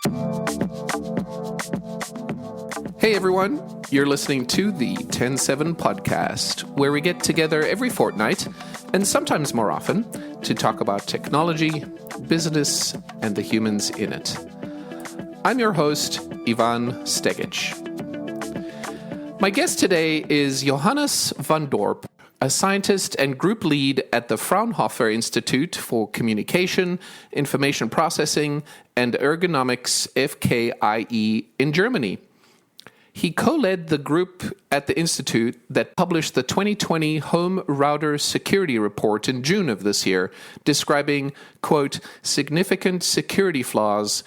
Hey everyone, you're listening to the TEN7 Podcast, where we get together every fortnight, and sometimes more often, to talk about technology, business, and the humans in it. I'm your host, Ivan Stegic. My guest today is Johannes vom Dorp, a scientist and group lead at the Fraunhofer Institute for Communication, Information Processing, and Ergonomics FKIE in Germany. He co-led the group at the Institute that published the 2020 Home Router Security Report in June of this year, describing, quote, significant security flaws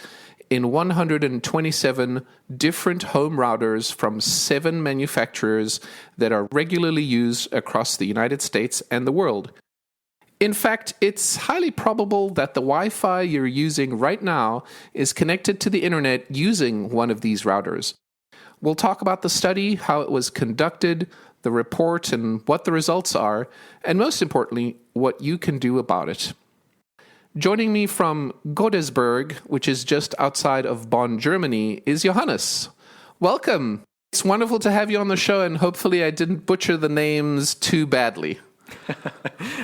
in 127 different home routers from 7 manufacturers that are regularly used across the United States and the world. In fact, it's highly probable that the Wi-Fi you're using right now is connected to the internet using one of these routers. We'll talk about the study, how it was conducted, the report, and what the results are, and most importantly, what you can do about it. Joining me from Godesberg, which is just outside of Bonn, Germany, is Johannes. Welcome. It's wonderful to have you on the show, and hopefully I didn't butcher the names too badly.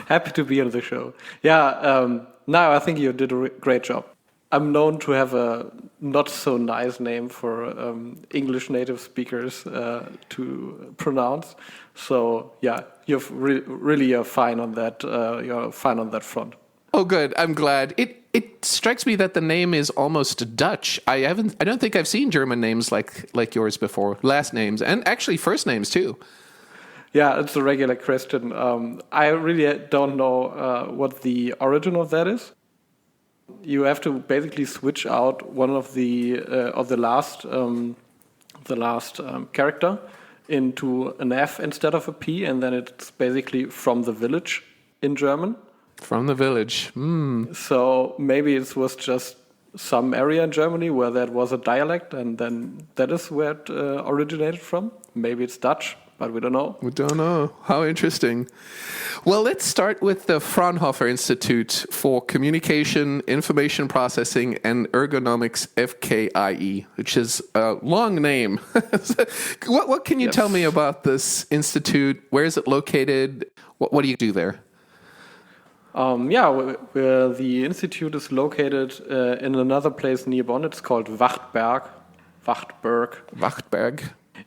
Happy to be on the show. Yeah, I think you did a great job. I'm known to have a not so nice name for English native speakers to pronounce. So yeah, you're really fine on that. You're fine on that front. Oh, good. I'm glad. It strikes me that the name is almost Dutch. I don't think I've seen German names like yours before. Last names and actually first names too. Yeah, it's a regular question. I really don't know what the origin of that is. You have to basically switch out one of the last character into an F instead of a P, and then it's basically from the village in German. From the village. So maybe it was just some area in Germany where that was a dialect, and then that is where it originated from. Maybe it's Dutch, but we don't know. We don't know. How interesting. Well, let's start with the Fraunhofer Institute for Communication, Information Processing, and Ergonomics FKIE, which is a long name. What can you tell me about this institute? Where is it located? What do you do there? The institute is located in another place near Bonn. It's called Wachtberg.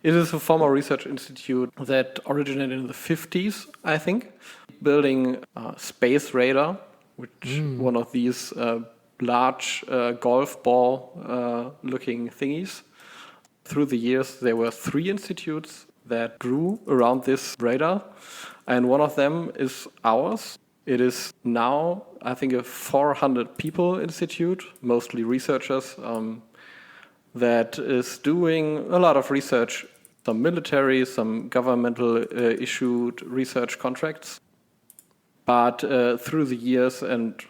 It is a former research institute that originated in the 50s, I think, building space radar, which one of these large golf ball looking thingies. Through the years, there were 3 institutes that grew around this radar, and one of them is ours. It is now, I think, a 400 people institute, mostly researchers, that is doing a lot of research, some military, some governmental issued research contracts. But through the years and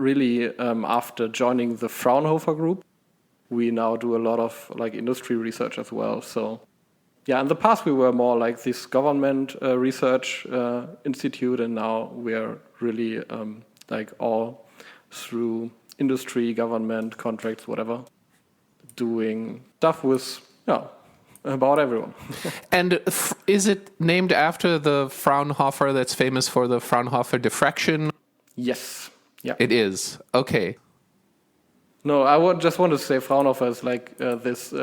after joining the Fraunhofer group, we now do a lot of industry research as well. So yeah, in the past we were more like this government research institute, and now we are really all through industry, government, contracts, whatever, doing stuff with, about everyone. And is it named after the Fraunhofer that's famous for the Fraunhofer diffraction? Yes. Yeah. It is. Okay. No, I just want to say Fraunhofer is this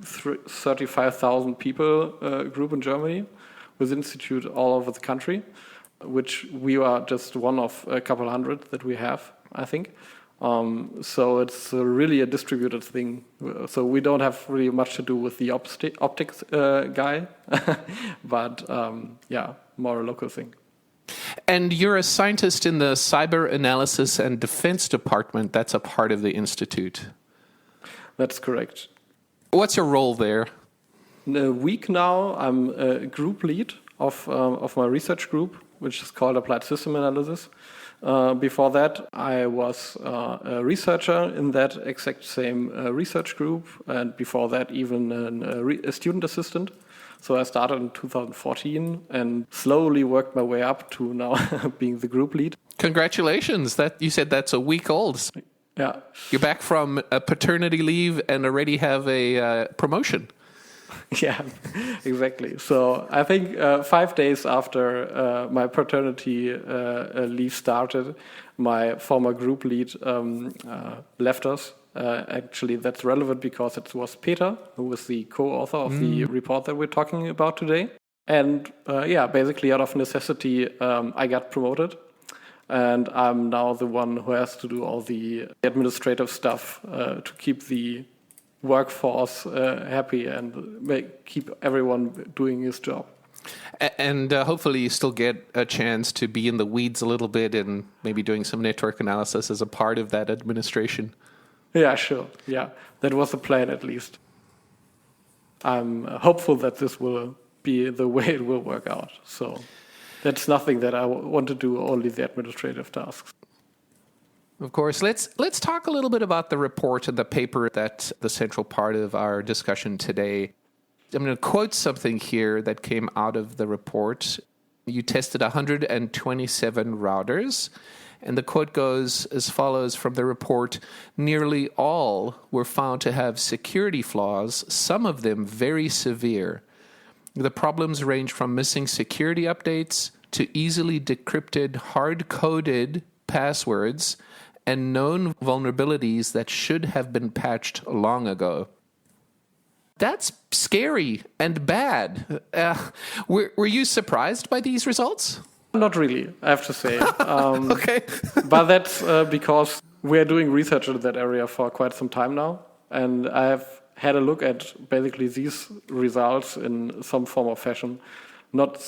35,000 people group in Germany with institute all over the country, which we are just one of a couple hundred that we have, I think. So it's really a distributed thing. So we don't have really much to do with the optics guy, but more a local thing. And you're a scientist in the Cyber Analysis and Defense Department. That's a part of the institute. That's correct. What's your role there? In a week now, I'm a group lead of my research group, which is called Applied System Analysis. Before that, I was a researcher in that exact same research group, and before that, even a student assistant. So I started in 2014 and slowly worked my way up to now being the group lead. Congratulations! That you said that's a week old. Yeah. You're back from a paternity leave and already have a promotion. Yeah, exactly. So I think 5 days after my paternity leave started, my former group lead left us. Actually, that's relevant because it was Peter, who was the co-author of the report that we're talking about today. And basically out of necessity, I got promoted. And I'm now the one who has to do all the administrative stuff to keep the workforce happy and keep everyone doing his job. And hopefully you still get a chance to be in the weeds a little bit and maybe doing some network analysis as a part of that administration. Yeah, sure. Yeah, that was the plan at least. I'm hopeful that this will be the way it will work out. So that's nothing that I want to do, only the administrative tasks. Of course. Let's talk a little bit about the report and the paper that's the central part of our discussion today. I'm going to quote something here that came out of the report. You tested 127 routers, and the quote goes as follows from the report: nearly all were found to have security flaws, some of them very severe. The problems range from missing security updates to easily decrypted, hard-coded passwords and known vulnerabilities that should have been patched long ago. That's scary and bad. Were you surprised by these results? Not really, I have to say. Okay. But that's because we're doing research in that area for quite some time now. And I have had a look at basically these results in some form or fashion, not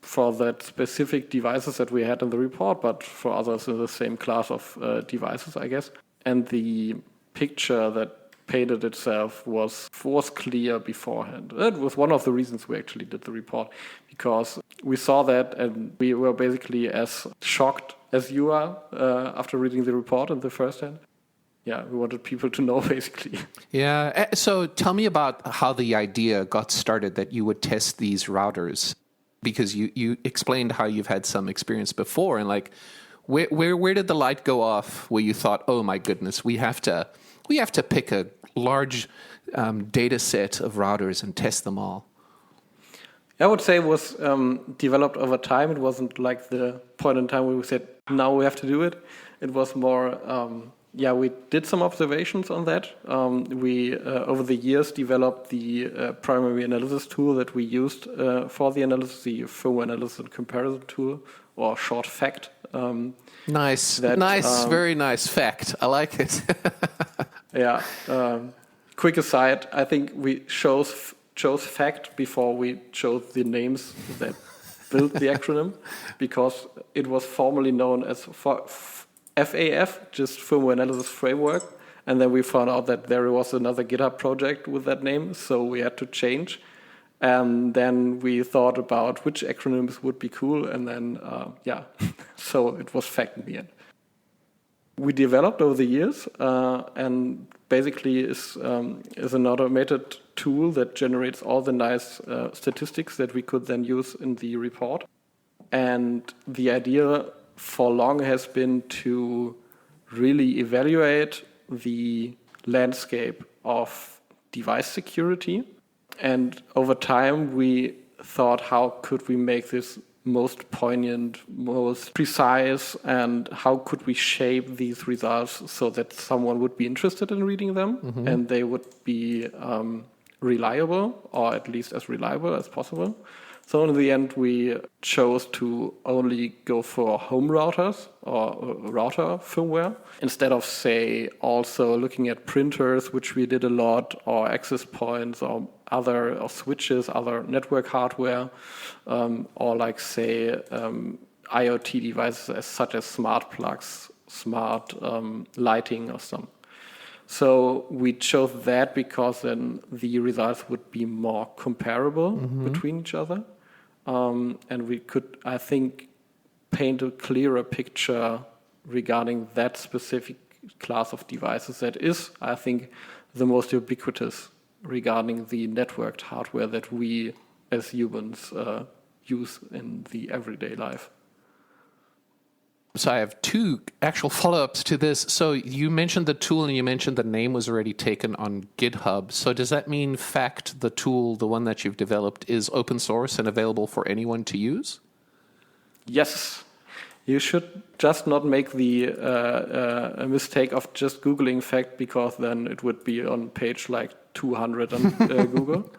for that specific devices that we had in the report, but for others in the same class of devices, I guess. And the picture that painted itself was clear beforehand. It was one of the reasons we actually did the report, because we saw that and we were basically as shocked as you are after reading the report in the first hand. Yeah, we wanted people to know, basically. Yeah, so tell me about how the idea got started that you would test these routers, because you explained how you've had some experience before, and like, where did the light go off where you thought, oh my goodness, we have to pick a large data set of routers and test them all? I would say it was developed over time. It wasn't like the point in time where we said, now we have to do it. It was more, we did some observations on that. We, over the years, developed the primary analysis tool that we used for the analysis, the Firmware Analysis and Comparison tool, or short FACT. Nice, very nice FACT. I like it. Yeah. Quick aside, I think we chose FACT before we chose the names that built the acronym, because it was formerly known as FAF, just Firmware Analysis Framework. And then we found out that there was another GitHub project with that name, so we had to change. And then we thought about which acronyms would be cool, and then, so it was FACT in the end. We developed over the years, and basically is an automated tool that generates all the nice statistics that we could then use in the report. And the idea for long has been to really evaluate the landscape of device security. And over time, we thought, how could we make this most poignant, most precise, and how could we shape these results so that someone would be interested in reading them, and they would be reliable, or at least as reliable as possible. So in the end, we chose to only go for home routers or router firmware, instead of, say, also looking at printers, which we did a lot, or access points, or switches, other network hardware, or like, say, IoT devices such as smart plugs, smart lighting or some. So we chose that because then the results would be more comparable between each other. And we could, I think, paint a clearer picture regarding that specific class of devices that is, I think, the most ubiquitous regarding the networked hardware that we as humans use in the everyday life. So I have two actual follow-ups to this. So you mentioned the tool and you mentioned the name was already taken on GitHub. So does that mean Fact, the tool, the one that you've developed, is open source and available for anyone to use? Yes. You should just not make the a mistake of just Googling Fact, because then it would be on page like 200 on Google.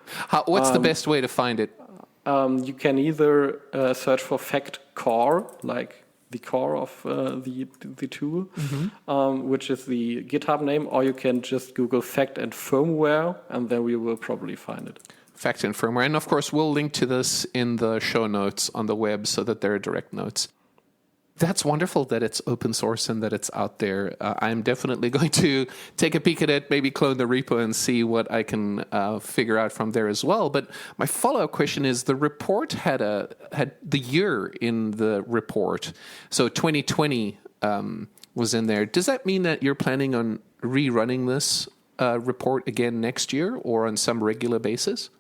What's the best way to find it? You can either search for Fact core, like the core of the tool, which is the GitHub name, or you can just Google Fact and Firmware, and then we will probably find it. Fact and Firmware. And of course, we'll link to this in the show notes on the web so that there are direct notes. That's wonderful that it's open source and that it's out there. I'm definitely going to take a peek at it, maybe clone the repo and see what I can figure out from there as well. But my follow-up question is, the report had the year in the report. So 2020 was in there. Does that mean that you're planning on rerunning this report again next year or on some regular basis?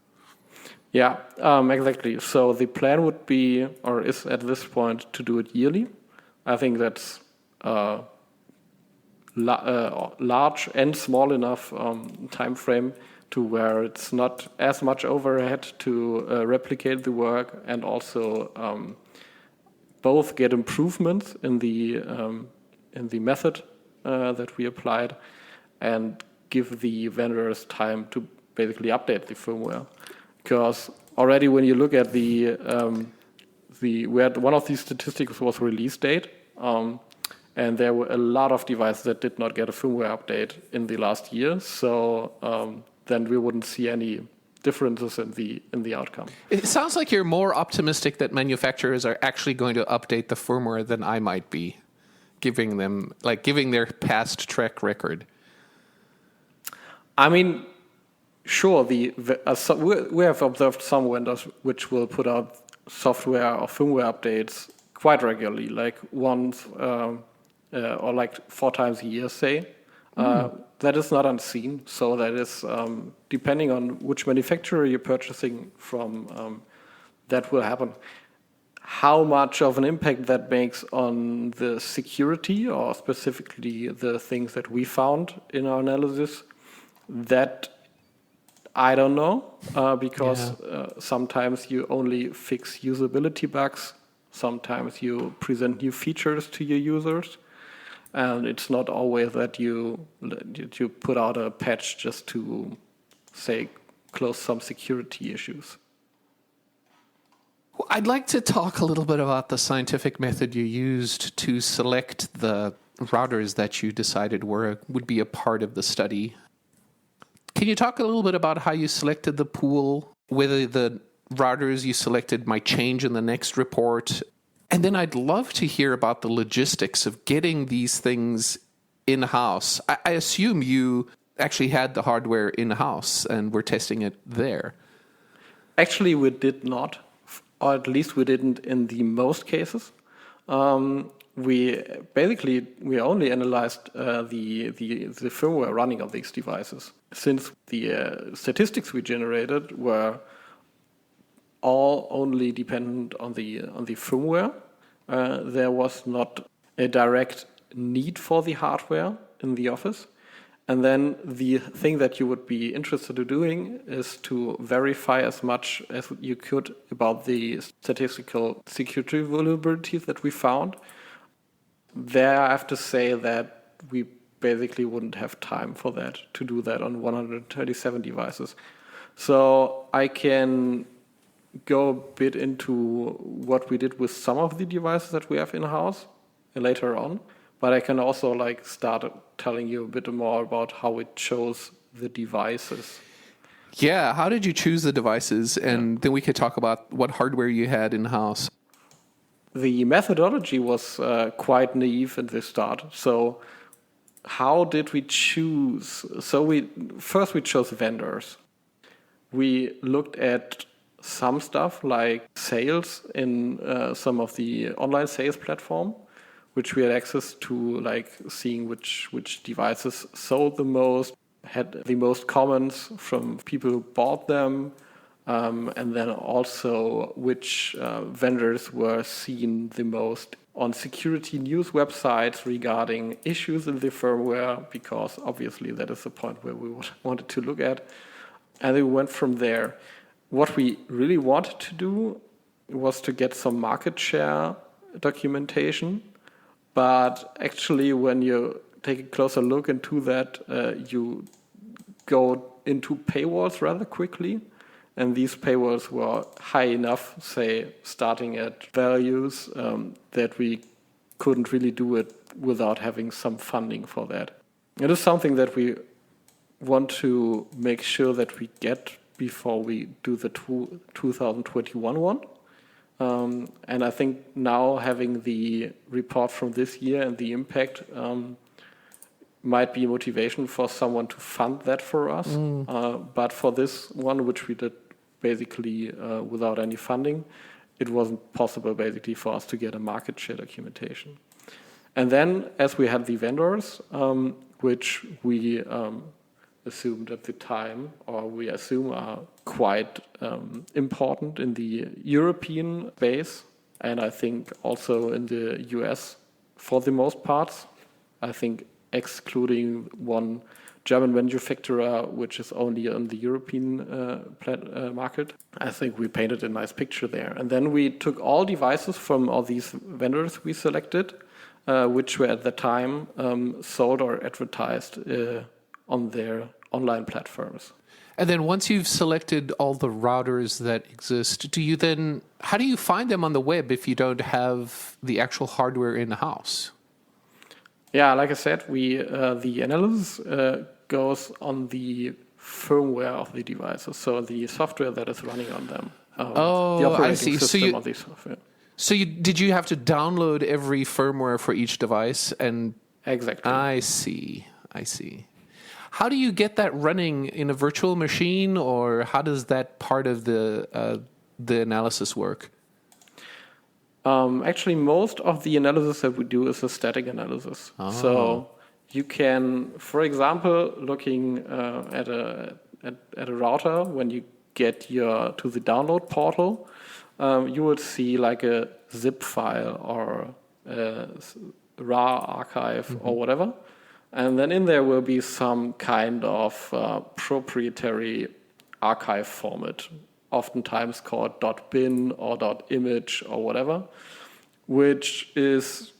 Yeah, exactly. So the plan would be, or is at this point, to do it yearly. I think that's large and small enough time frame to where it's not as much overhead to replicate the work, and also both get improvements in the method that we applied, and give the vendors time to basically update the firmware. Because already when you look at one of these statistics was release date, and there were a lot of devices that did not get a firmware update in the last year. So then we wouldn't see any differences in the outcome. It sounds like you're more optimistic that manufacturers are actually going to update the firmware than I might be, giving their past track record. I mean, sure, we have observed some vendors which will put out software or firmware updates quite regularly, like once or like 4 times a year, say. That is not unseen. So that is, depending on which manufacturer you're purchasing from, that will happen. How much of an impact that makes on the security, or specifically the things that we found in our analysis, that I don't know, because sometimes you only fix usability bugs. Sometimes you present new features to your users, and it's not always that you put out a patch just to, say, close some security issues. Well, I'd like to talk a little bit about the scientific method you used to select the routers that you decided would be a part of the study. Can you talk a little bit about how you selected the pool, whether the routers you selected might change in the next report? And then I'd love to hear about the logistics of getting these things in-house. I assume you actually had the hardware in-house and were testing it there. Actually, we did not, or at least we didn't in the most cases. We only analyzed the firmware running of these devices. Since the statistics we generated were all only dependent on the firmware, there was not a direct need for the hardware in the office. And then the thing that you would be interested in doing is to verify as much as you could about the statistical security vulnerabilities that we found. There, I have to say that we basically wouldn't have time for that, to do that on 137 devices. So I can go a bit into what we did with some of the devices that we have in-house later on. But I can also start telling you a bit more about how we chose the devices. Yeah, how did you choose the devices? And then we could talk about what hardware you had in-house. The methodology was quite naive at the start. So how did we choose? So we chose vendors. We looked at some stuff like sales in some of the online sales platform, which we had access to, seeing which devices sold the most, had the most comments from people who bought them, and then also which vendors were seen the most on security news websites regarding issues in the firmware, because obviously that is the point where we wanted to look at. And we went from there. What we really wanted to do was to get some market share documentation. But actually, when you take a closer look into that, you go into paywalls rather quickly. And these paywalls were high enough, say, starting at values that we couldn't really do it without having some funding for that. It is something that we want to make sure that we get before we do the 2021 one. And I think now having the report from this year and the impact might be a motivation for someone to fund that for us. But for this one, which we did basically without any funding, it wasn't possible basically for us to get a market share documentation. And then as we had the vendors, which we assumed at the time, or we assume are quite important in the European space, and I think also in the US for the most parts, I think excluding one German manufacturer, which is only on the European market. I think we painted a nice picture there. And then we took all devices from all these vendors we selected, which were at the time sold or advertised on their online platforms. And then once you've selected all the routers that exist, how do you find them on the web if you don't have the actual hardware in the house? Yeah, like I said, the analysis goes on the firmware of the devices, so the software that is running on them. The operating system of the software. So did you have to download every firmware for each device? And exactly. I see. How do you get that running in a virtual machine, or how does that part of the analysis work? Actually, most of the analysis that we do is a static analysis. Oh. So you can, for example, looking at a router, when you get to the download portal, you will see like a zip file or a RAR archive or whatever. And then in there will be some kind of proprietary archive format, oftentimes called .bin or .image or whatever, which is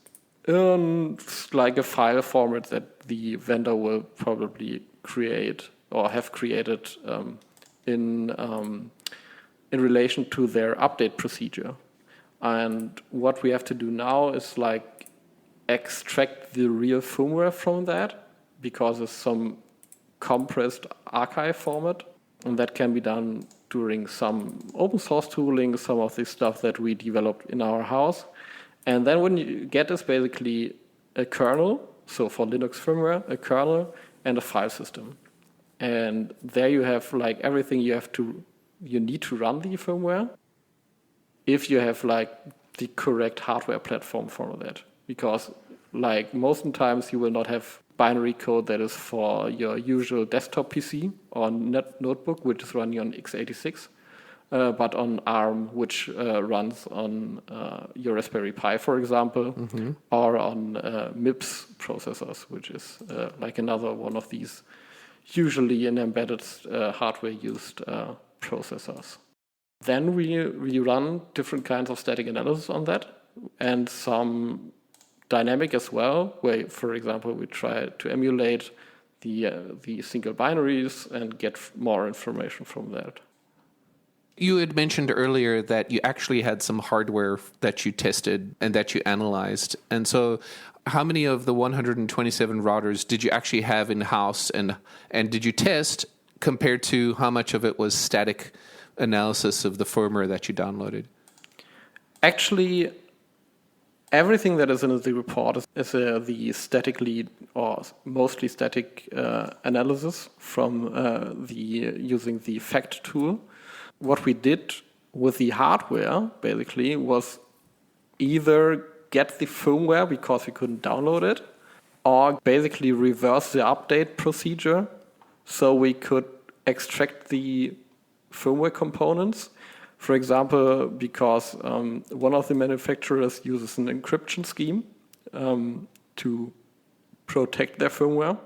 like a file format that the vendor will probably create or have created in relation to their update procedure. And what we have to do now is like extract the real firmware from that, because it's some compressed archive format, and that can be done during some open source tooling, some of the stuff that we developed in our house. And then when you get is basically a kernel, so for Linux firmware, a kernel and a file system. And there you have like everything you need to run the firmware if you have like the correct hardware platform for that. Because like most of the times you will not have binary code that is for your usual desktop PC or notebook, which is running on x86, but on ARM, which runs on your Raspberry Pi, for example, or on MIPS processors, which is like another one of these usually in embedded hardware used processors. Then we run different kinds of static analysis on that, and some dynamic as well, where, for example, we try to emulate the single binaries and get more information from that. You had mentioned earlier that you actually had some hardware that you tested and that you analyzed. And so how many of the 127 routers did you actually have in-house, and did you test compared to how much of it was static analysis of the firmware that you downloaded? Actually, everything that is in the report is the statically or mostly static analysis from using the FACT tool. What we did with the hardware basically was either get the firmware because we couldn't download it, or basically reverse the update procedure so we could extract the firmware components, For example, because one of the manufacturers uses an encryption scheme to protect their firmware.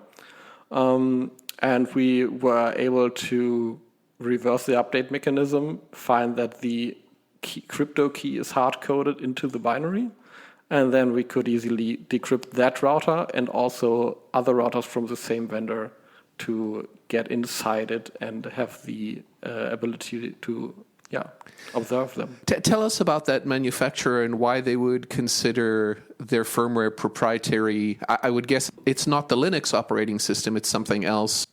And we were able to reverse the update mechanism, find that the crypto key is hard-coded into the binary, and then we could easily decrypt that router and also other routers from the same vendor to get inside it and have the ability to observe them. Tell us about that manufacturer and why they would consider their firmware proprietary. I would guess it's not the Linux operating system, it's something else.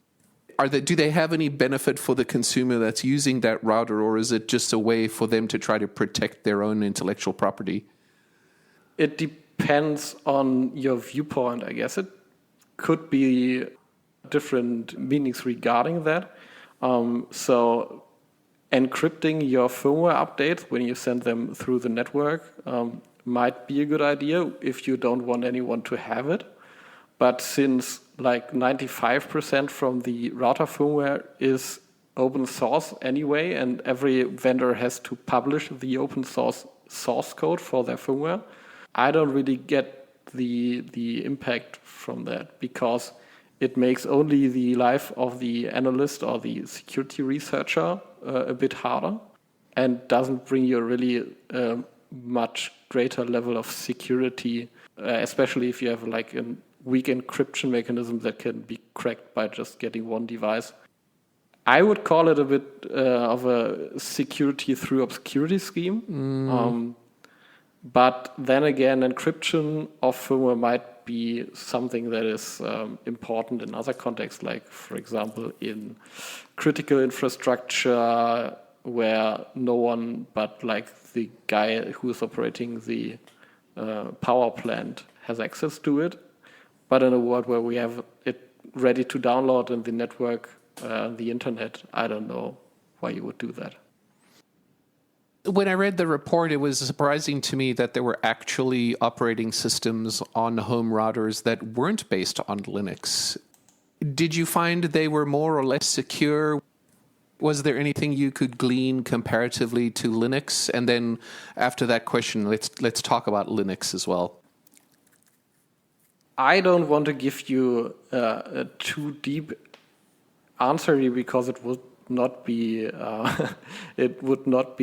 Do they have any benefit for the consumer that's using that router, or is it just a way for them to try to protect their own intellectual property? It depends on your viewpoint, I guess. It could be different meanings regarding that. So encrypting your firmware updates when you send them through the network might be a good idea if you don't want anyone to have it. But since like 95% from the router firmware is open source anyway, and every vendor has to publish the open source code for their firmware, I don't really get the impact from that, because it makes only the life of the analyst or the security researcher a bit harder, and doesn't bring you a really much greater level of security, especially if you have like a weak encryption mechanism that can be cracked by just getting one device. I would call it a bit of a security through obscurity scheme. But then again, encryption of firmware might be something that is important in other contexts, like, for example, in critical infrastructure where no one but like the guy who is operating the power plant has access to it. But in a world where we have it ready to download in the network, the internet, I don't know why you would do that. When I read the report, it was surprising to me that there were actually operating systems on home routers that weren't based on Linux. Did you find they were more or less secure? Was there anything you could glean comparatively to Linux? And then after that question, let's talk about Linux as well. I don't want to give you a too deep answer here, because it would not be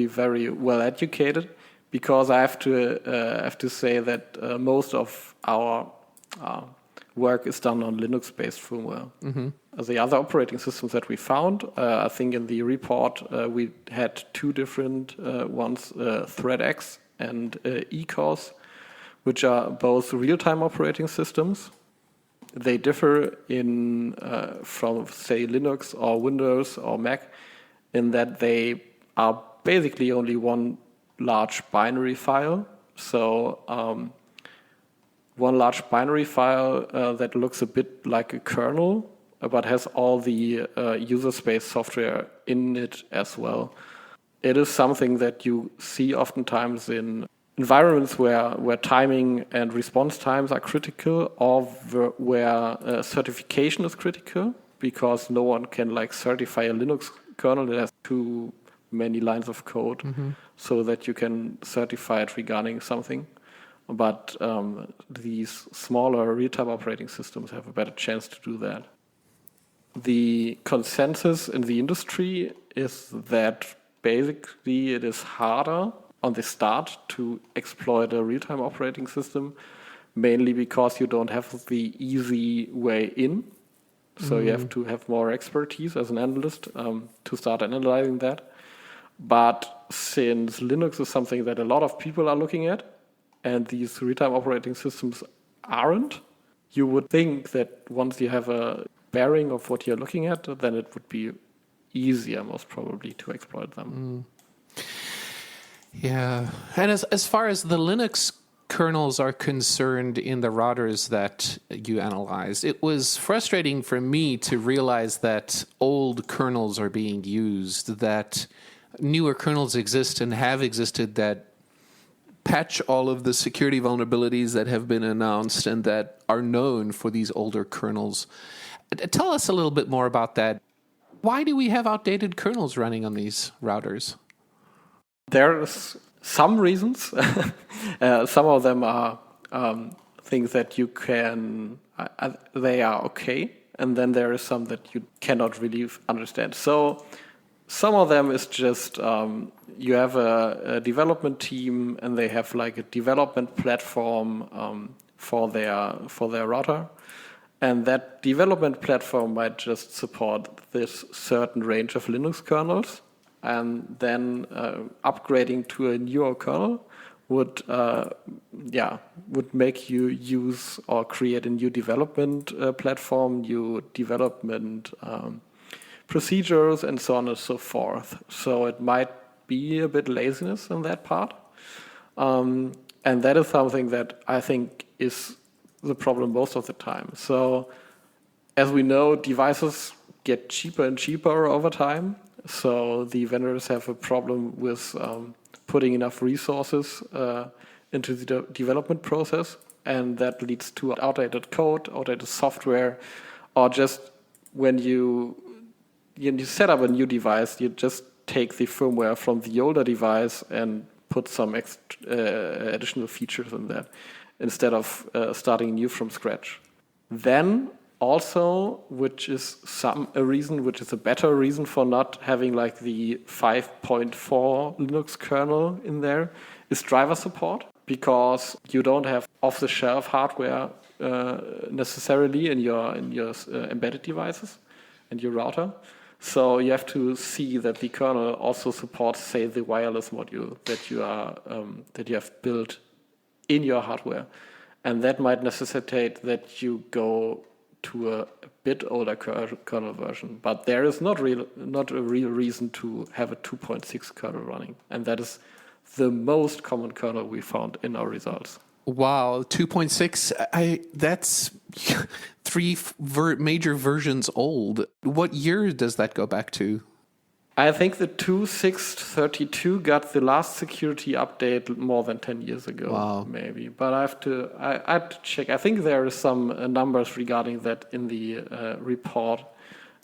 very well educated. Because I have to say that most of our work is done on Linux-based firmware. Mm-hmm. The other operating systems that we found, I think in the report we had two different ones, ThreadX and eCause, which are both real-time operating systems. They differ from, say, Linux or Windows or Mac, in that they are basically only one large binary file. So one large binary file that looks a bit like a kernel, but has all the user space software in it as well. It is something that you see oftentimes in environments where timing and response times are critical, or where certification is critical, because no one can like certify a Linux kernel that has too many lines of code, so that you can certify it regarding something. But these smaller real-time operating systems have a better chance to do that. The consensus in the industry is that basically it is harder on the start to exploit a real-time operating system, mainly because you don't have the easy way in. So you have to have more expertise as an analyst to start analyzing that. But since Linux is something that a lot of people are looking at, and these real-time operating systems aren't, you would think that once you have a bearing of what you're looking at, then it would be easier, most probably, to exploit them. Yeah. And as far as the Linux kernels are concerned in the routers that you analyzed, it was frustrating for me to realize that old kernels are being used, that newer kernels exist and have existed that patch all of the security vulnerabilities that have been announced and that are known for these older kernels. Tell us a little bit more about that. Why do we have outdated kernels running on these routers? There's some reasons. Some of them are things that you can, they are okay. And then there is some that you cannot really understand. So some of them is just you have a development team and they have like a development platform for their router. And that development platform might just support this certain range of Linux kernels. And then upgrading to a newer kernel would make you use or create a new development platform, new development procedures, and so on and so forth. So it might be a bit laziness in that part. And that is something that I think is the problem most of the time. So as we know, devices get cheaper and cheaper over time. So the vendors have a problem with putting enough resources into the development process, and that leads to outdated code, outdated software, or just when you set up a new device, you just take the firmware from the older device and put some additional features in that instead of starting new from scratch. Then also, which is a better reason for not having like the 5.4 Linux kernel in there, is driver support, because you don't have off-the-shelf hardware necessarily in your embedded devices and your router. So you have to see that the kernel also supports, say, the wireless module that you have built in your hardware, and that might necessitate that you go to a bit older kernel version. But there is not a real reason to have a 2.6 kernel running, and that is the most common kernel we found in our results. Wow, 2.6, that's three major versions old. What year does that go back to? I think the 2.6.32 got the last security update more than 10 years ago, wow. Maybe. But I have to check. I think there are some numbers regarding that in the report.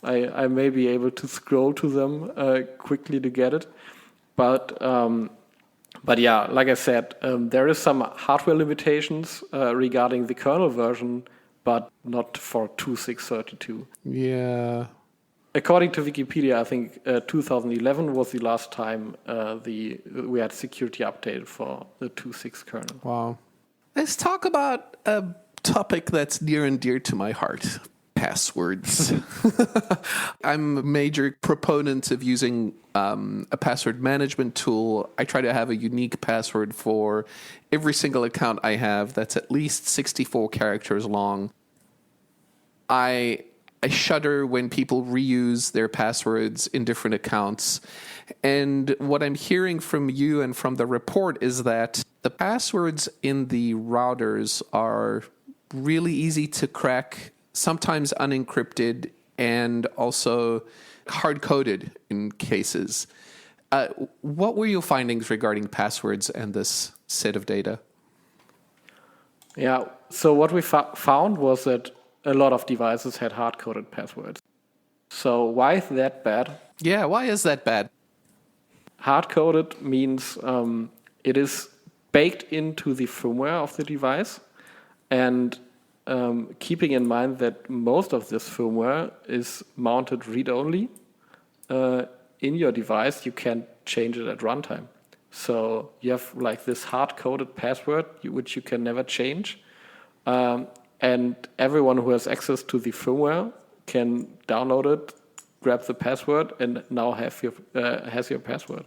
I may be able to scroll to them quickly to get it. But yeah, like I said, there is some hardware limitations regarding the kernel version, but not for 2.6.32. Yeah. According to Wikipedia, I think 2011 was the last time we had security updated for the 2.6 kernel. Wow. Let's talk about a topic that's near and dear to my heart. Passwords. I'm a major proponent of using a password management tool. I try to have a unique password for every single account I have that's at least 64 characters long. I shudder when people reuse their passwords in different accounts. And what I'm hearing from you and from the report is that the passwords in the routers are really easy to crack, sometimes unencrypted, and also hard-coded in cases. What were your findings regarding passwords and this set of data? Yeah, so what we found was that a lot of devices had hard-coded passwords. So why is that bad? Yeah, why is that bad? Hard-coded means it is baked into the firmware of the device, and keeping in mind that most of this firmware is mounted read-only in your device, you can't change it at runtime. So you have like this hard-coded password which you can never change. And everyone who has access to the firmware can download it, grab the password, and now has your password.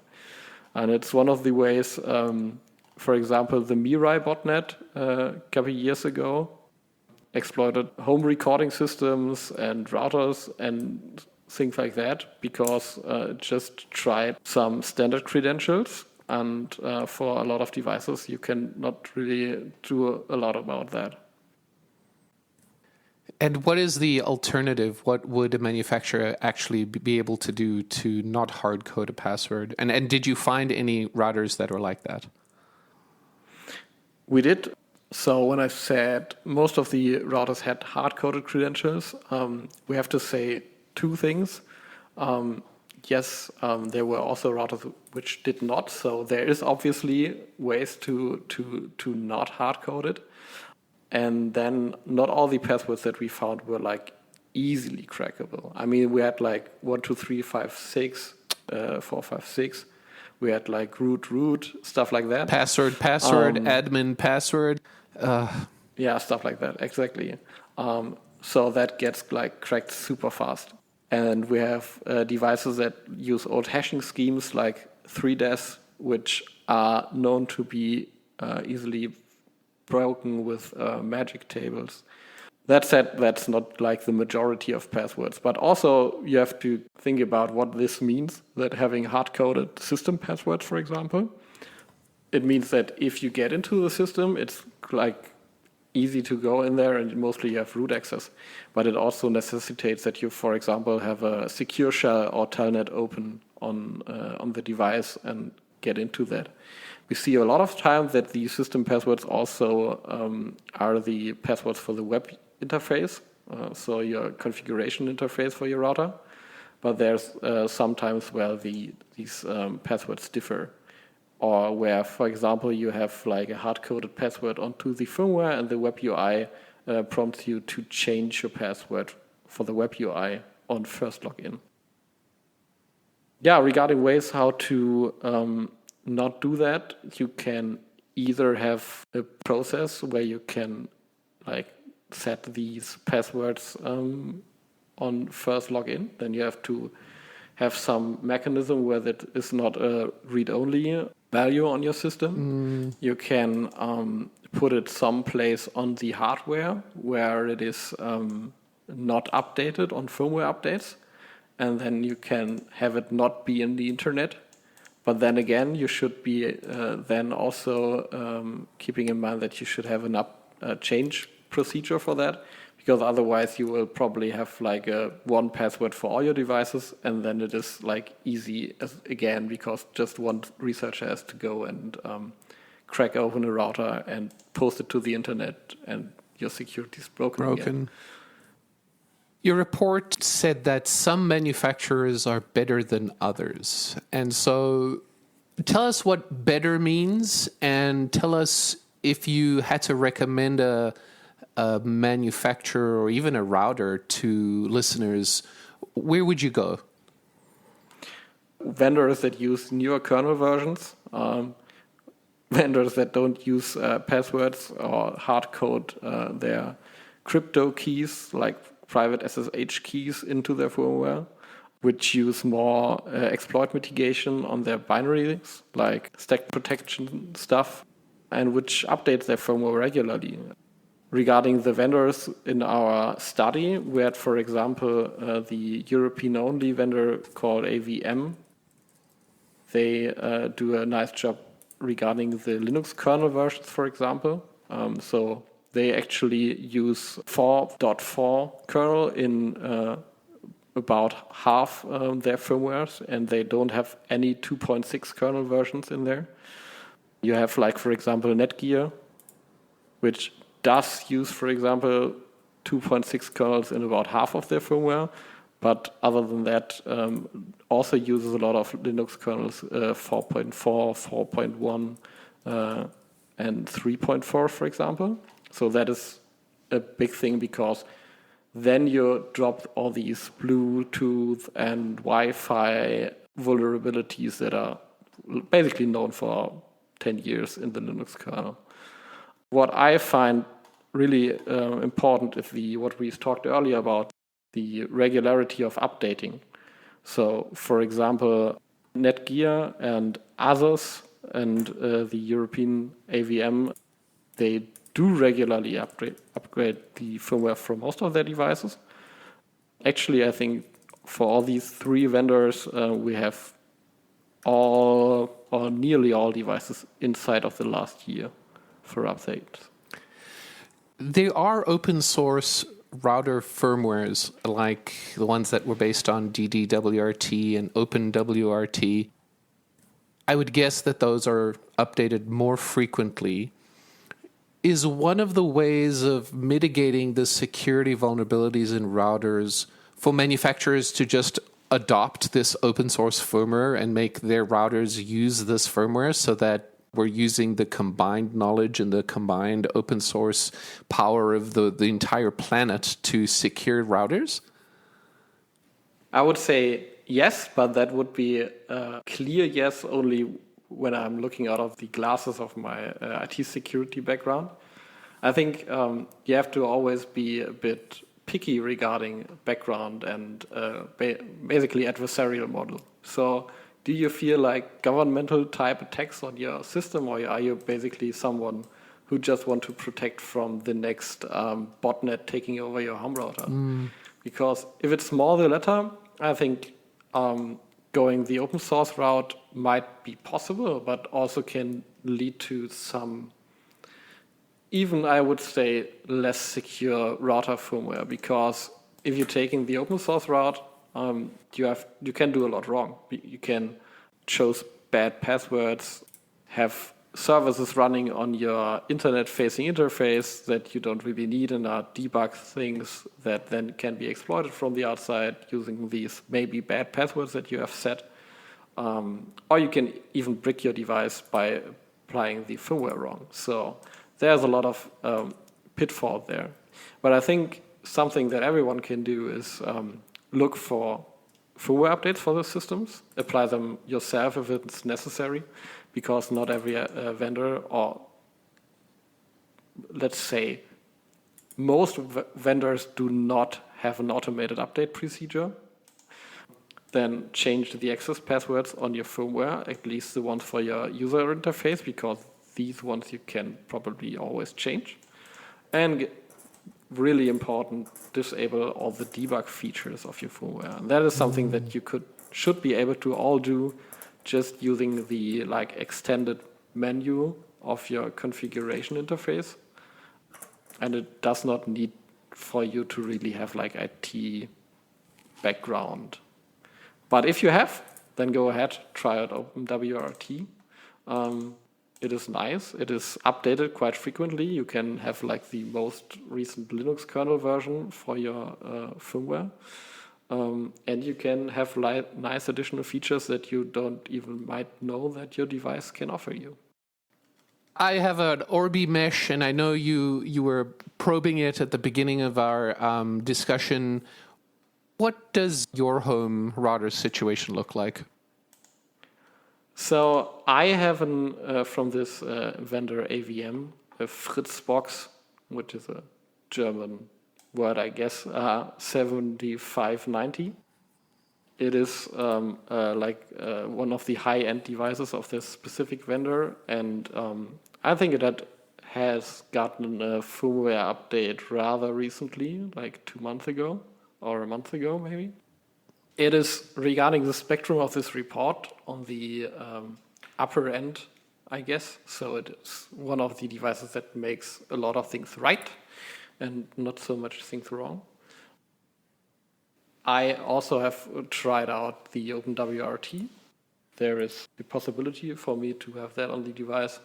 And it's one of the ways, for example, the Mirai botnet a couple of years ago exploited home recording systems and routers and things like that, because it just tried some standard credentials. And for a lot of devices, you can not really do a lot about that. And what is the alternative? What would a manufacturer actually be able to do to not hard code a password? And did you find any routers that were like that? We did. So when I said most of the routers had hard-coded credentials, we have to say two things. yes, there were also routers which did not. So there is obviously ways to not hard code it. And then not all the passwords that we found were like easily crackable. I mean, we had like 1, 2, 3, 5, 6, 4, 5, 6. We had like root, stuff like that. Password, admin password. Yeah, stuff like that, exactly. So that gets like cracked super fast. And we have devices that use old hashing schemes like ThreadX, which are known to be easily broken with magic tables. That said, that's not like the majority of passwords. But also you have to think about what this means, that having hard-coded system passwords, for example, it means that if you get into the system, it's like easy to go in there and mostly you have root access. But it also necessitates that you, for example, have a secure shell or telnet open on the device and get into that. We see a lot of time that the system passwords also are the passwords for the web interface, so your configuration interface for your router. But there's sometimes where these passwords differ, or where, for example, you have like a hard-coded password onto the firmware and the web UI prompts you to change your password for the web UI on first login. Yeah, regarding ways how to not do that, you can either have a process where you can like set these passwords on first login. Then you have to have some mechanism where that is not a read-only value on your system. You can put it someplace on the hardware where it is not updated on firmware updates, and then you can have it not be in the internet. But then again, you should be then also keeping in mind that you should have a change procedure for that, because otherwise you will probably have like one password for all your devices, and then it is like easy again, because just one researcher has to go and crack open a router and post it to the internet, and your security is broken. Again. Your report said that some manufacturers are better than others. And so tell us what better means, and tell us if you had to recommend a manufacturer or even a router to listeners, where would you go? Vendors that use newer kernel versions, vendors that don't use passwords or hard code their crypto keys, like private SSH keys into their firmware, which use more exploit mitigation on their binaries, like stack protection stuff, and which updates their firmware regularly. Regarding the vendors in our study, we had, for example, the European-only vendor called AVM. They do a nice job regarding the Linux kernel versions, for example. So they actually use 4.4 kernel in about half their firmwares, and they don't have any 2.6 kernel versions in there. You have, like, for example, Netgear, which does use, for example, 2.6 kernels in about half of their firmware, but other than that, also uses a lot of Linux kernels, 4.4, 4.1, and 3.4, for example. So that is a big thing, because then you drop all these Bluetooth and Wi-Fi vulnerabilities that are basically known for 10 years in the Linux kernel. What I find really important is what we talked earlier about, the regularity of updating. So, for example, Netgear and others and the European AVM, they do regularly upgrade the firmware for most of their devices. Actually, I think for all these three vendors, we have all or nearly all devices inside of the last year for updates. There are open source router firmwares like the ones that were based on DDWRT and OpenWRT. I would guess that those are updated more frequently. Is one of the ways of mitigating the security vulnerabilities in routers for manufacturers to just adopt this open source firmware and make their routers use this firmware so that we're using the combined knowledge and the combined open source power of the entire planet to secure routers? I would say yes, but that would be a clear yes only when I'm looking out of the glasses of my IT security background. I think you have to always be a bit picky regarding background and basically adversarial model. So do you feel like governmental type attacks on your system, or are you basically someone who just want to protect from the next botnet taking over your home router? Because if it's more the latter, I think going the open source route might be possible, but also can lead to some, even I would say, less secure router firmware. Because if you're taking the open source route, you can do a lot wrong. You can choose bad passwords, have services running on your internet-facing interface that you don't really need, and debug things that then can be exploited from the outside using these maybe bad passwords that you have set. Or you can even brick your device by applying the firmware wrong. So there's a lot of pitfall there. But I think something that everyone can do is look for firmware updates for those systems, apply them yourself if it's necessary, because not every vendor, or let's say most vendors, do not have an automated update procedure. Then change the access passwords on your firmware, at least the ones for your user interface, because these ones you can probably always change. And really important, disable all the debug features of your firmware. And that is something that you should be able to all do just using the extended menu of your configuration interface. And it does not need for you to really have IT background. But if you have, then go ahead, try out OpenWRT. It is nice. It is updated quite frequently. You can have the most recent Linux kernel version for your firmware. And you can have nice additional features that you don't even might know that your device can offer you. I have an Orbi mesh, and I know you were probing it at the beginning of our discussion. What does your home router situation look like? So I have from this vendor AVM, a Fritzbox, which is a German word, I guess, 7590. It is one of the high-end devices of this specific vendor, and I think that has gotten a firmware update rather recently, 2 months ago, or a month ago maybe. It is regarding the spectrum of this report on the upper end, I guess. So it is one of the devices that makes a lot of things right and not so much things wrong. I also have tried out the OpenWRT. There is the possibility for me to have that on the device,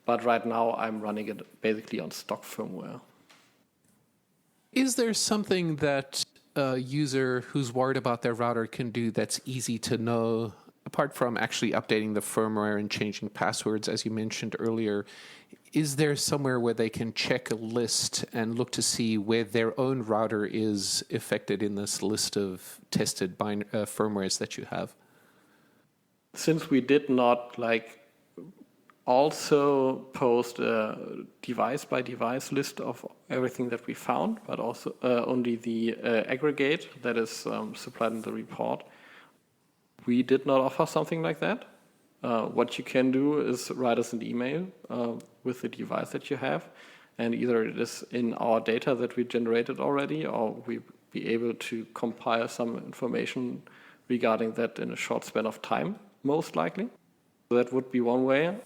but right now I'm running it basically on stock firmware. Is there something that a user who's worried about their router can do that's easy to know, apart from actually updating the firmware and changing passwords, as you mentioned earlier? Is there somewhere where they can check a list and look to see where their own router is affected in this list of tested firmwares that you have? Since we did not also post a device-by-device list of everything that we found, but also only the aggregate that is supplied in the report, we did not offer something like that. What you can do is write us an email with the device that you have, and either it is in our data that we generated already, or we be able to compile some information regarding that in a short span of time, most likely. So that would be one way.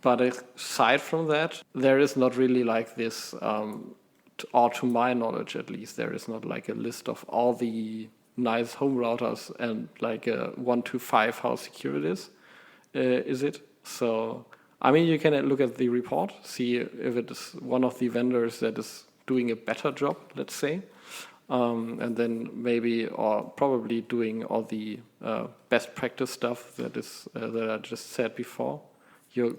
But aside from that, there is not really this, or to my knowledge at least, there is not a list of all the nice home routers and a 1 to 5 how secure it is it? So, you can look at the report, see if it is one of the vendors that is doing a better job, let's say. and then maybe or probably doing all the best practice stuff that I just said before, you're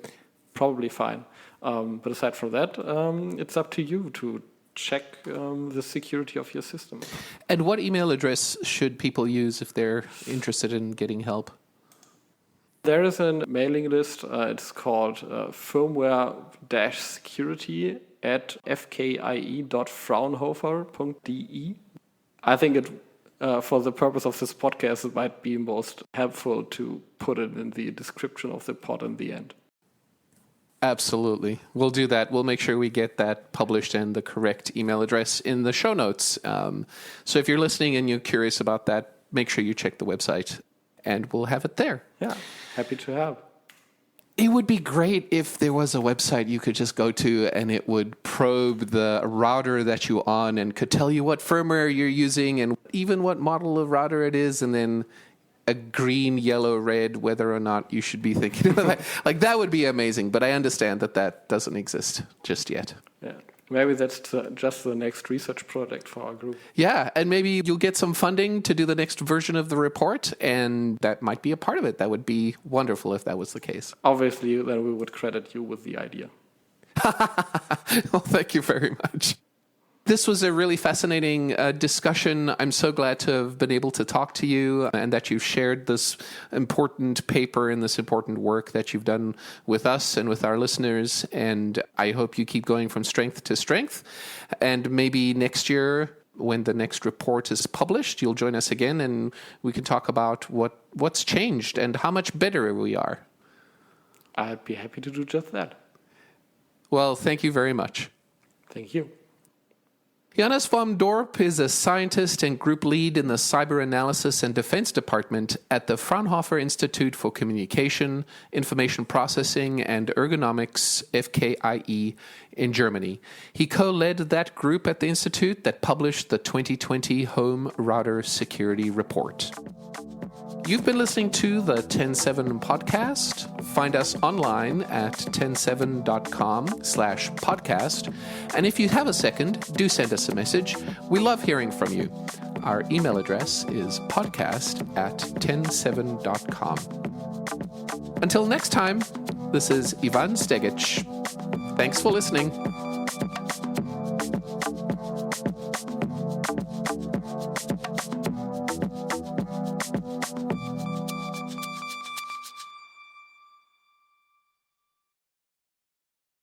probably fine. But aside from that, it's up to you to check the security of your system. And what email address should people use if they're interested in getting help? There is a mailing list. It's called firmware-security@fkie.fraunhofer.de. I think it, for the purpose of this podcast, it might be most helpful to put it in the description of the pod in the end. Absolutely. We'll do that. We'll make sure we get that published and the correct email address in the show notes. So if you're listening and you're curious about that, make sure you check the website and we'll have it there. Yeah, happy to help. It would be great if there was a website you could just go to and it would probe the router that you're on and could tell you what firmware you're using and even what model of router it is, and then a green, yellow, red, whether or not you should be thinking about that. Like, that would be amazing, but I understand that doesn't exist just yet. Yeah, maybe that's just the next research project for our group. Yeah, and maybe you'll get some funding to do the next version of the report, and that might be a part of it. That would be wonderful if that was the case. Obviously, then we would credit you with the idea. Well, thank you very much. This was a really fascinating discussion. I'm so glad to have been able to talk to you and that you've shared this important paper and this important work that you've done with us and with our listeners. And I hope you keep going from strength to strength. And maybe next year, when the next report is published, you'll join us again and we can talk about what's changed and how much better we are. I'd be happy to do just that. Well, thank you very much. Thank you. Johannes vom Dorp is a scientist and group lead in the Cyber Analysis and Defense Department at the Fraunhofer Institute for Communication, Information Processing and Ergonomics, FKIE, in Germany. He co-led that group at the institute that published the 2020 Home Router Security Report. You've been listening to the TEN7 Podcast. Find us online at ten7.com/podcast. And if you have a second, do send us a message. We love hearing from you. Our email address is podcast@ten7.com. Until next time, this is Ivan Stegic. Thanks for listening.